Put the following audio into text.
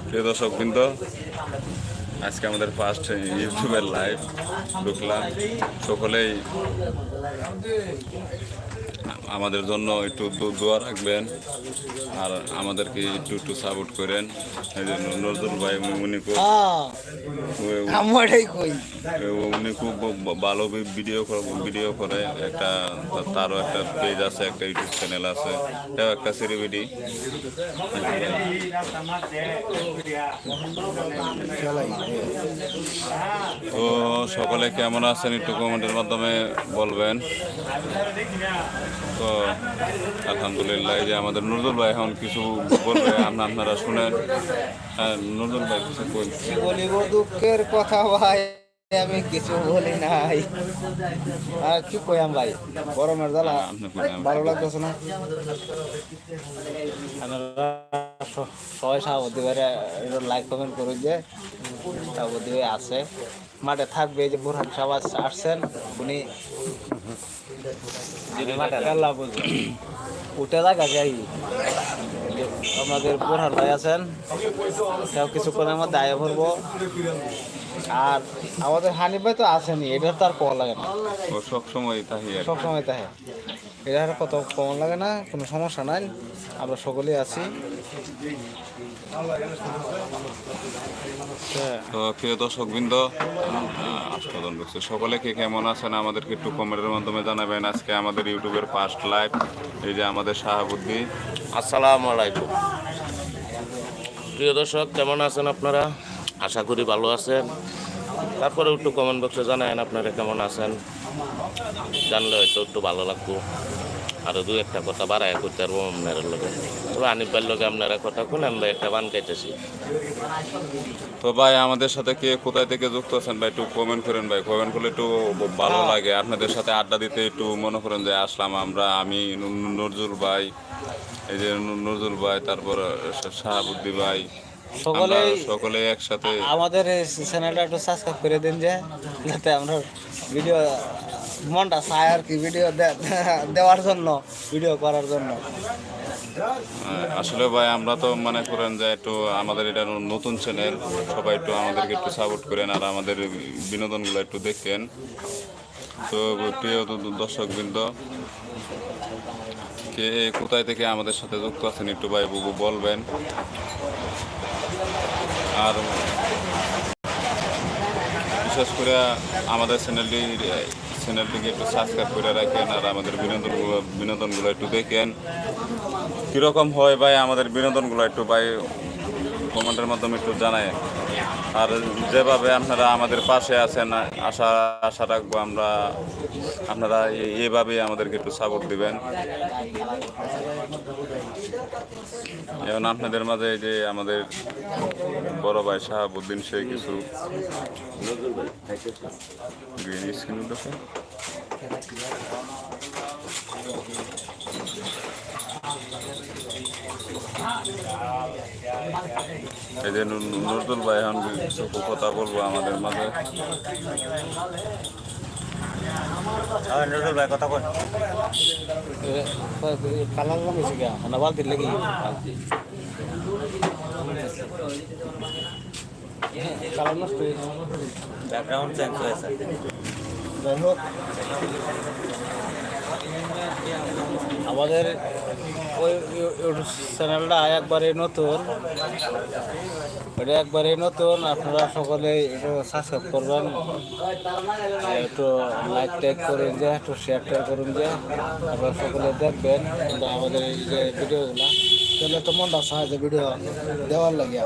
প্রিয় দর্শক বৃন্দ, আজকে আমাদের ফার্স্ট ইউটিউবের লাইভ ঢুকলাম। সকলেই আমাদের জন্য একটু দোয়া রাখবেন আর আমাদেরকে একটু একটু সাপোর্ট করেন। এই যে নজরুল ভাই উনি খুব ভালো ভিডিও করে। তারও একটা পেজ আছে, একটা ইউটিউব চ্যানেল আছে, এটাও একটা সেলিব্রিটি। তো সকলে কেমন আছেন একটু কমেন্টের মাধ্যমে বলবেন। তো আলহামদুলিল্লাহ, যে আমাদের নজরুল ভাই এখন কিছু বলবে, আপনারা শুনেন। নজরুল ভাই কিছু বলিব দুঃখের কথা ভাই, আমি কিছু বলি নাই। আর কি কইয়াম ভাই, গরমের জ্বালা ভালো লাগতেছে না। সবাই সাবধানে বাইরে লাইক কমেন্ট করুন, যে সাবধানে আছে মাঠে থাকবে। এই যে বুরহান সাহেব আসছেন, উনি মাঠে খেলা বলছেন উঠে লাগা যাই। আমাদের বুরহান ভাই আছেন, সেও কিছুক্ষণের মধ্যে আয় ভরবো। আর আমাদের হানিফ ভাই তো আসেনি, এটা তো আর কম লাগে না, সবসময় তাহে এটা কত কম লাগে না, কোনো সমস্যা নাই, আমরা সকলেই আছি। তো প্রিয় দর্শক বৃন্দ, সকলে কে কেমন আছেন আমাদেরকে একটু কমেন্টের মাধ্যমে জানাবেন। আজকে আমাদের ইউটিউবের ফার্স্ট লাইভ, এই যে আমাদের শাহাবুদ্দিন। আসসালামু আলাইকুম। প্রিয় দর্শক, কেমন আছেন আপনারা? আশা করি ভালো আছেন। তারপরে একটু কমেন্ট বক্সে জানায়েন আপনারা কেমন আছেন, জানলে হয়তো একটু ভালো লাগবো। আরও দু একটা কথা বাড়ায় করতে পারবো আপনার লোকে। তবে আনিফার লোকে আপনারা কথা শুনে আমরা একটা বান খাইতেছি। তো ভাই, আমাদের সাথে কে কোথায় থেকে যুক্ত আছেন ভাই, একটু কমেন্ট করেন ভাই। কমেন্ট করলে একটু ভালো লাগে, আপনাদের সাথে আড্ডা দিতে একটু মনে করেন যে আসলাম আমি নজরুল ভাই, এই যে নজরুল ভাই, তারপর শাহাবুদ্দিন ভাই, সকলে একসাথে। আমাদের চ্যানেলটা একটু সাবস্ক্রাইব করে দিন, যে যাতে আমরা ভিডিও মনটা চায় আর কি, ভিডিও দেওয়ার জন্য, ভিডিও করার জন্য। আসলে ভাই, আমরা তো মনে করেন যে একটু আমাদের এটা নতুন চ্যানেল, সবাই একটু আমাদেরকে একটু সাপোর্ট করেন আর আমাদের বিনোদনগুলো একটু দেখেন। তো প্রিয় দর্শকবৃন্দ, কে কোথায় থেকে আমাদের সাথে যুক্ত আছেন একটু ভাই বলবেন। আর বিশেষ করে আমাদের চ্যানেলটিকে একটু সাবস্ক্রাইব করে রাখেন আর আমাদের বিনোদনগুলো একটু দেখেন। কীরকম হয় ভাই আমাদের বিনোদনগুলো একটু ভাই কমেন্টের মাধ্যমে একটু জানায়। আর যেভাবে আপনারা আমাদের পাশে আছেন, আশা রাখবো আপনারা এইভাবেই আমাদেরকে একটু সাপোর্ট দিবেন। এখন আপনাদের মাঝে যে আমাদের বড় ভাই শাহাবুদ্দিন, সে কিছু গ্রিন স্ক্রিন উঠেছে। এই যে নজরুল ভাই এখন কিছু কথা বলবো আমাদের মাঝে। নজরুল ভাই কথা কই, কালার লাগাইছে কি না বালতির লাগি, কালার নষ্ট হয়েছে, ব্যাকগ্রাউন্ড চেঞ্জ হয়েছে। আমাদের ওই ইউটিউব চ্যানেলটা একবারে নতুন, আপনারা সকলে একটু সাবস্ক্রাইব করবেন, একটু লাইক টাইক করুন, যে একটু শেয়ার টেয়ার করুন, যে আপনারা সকলে দেখবেন আমাদের এই যে ভিডিওগুলো। তাহলে তো মনটা সাহায্য ভিডিও দেওয়ার লাগে।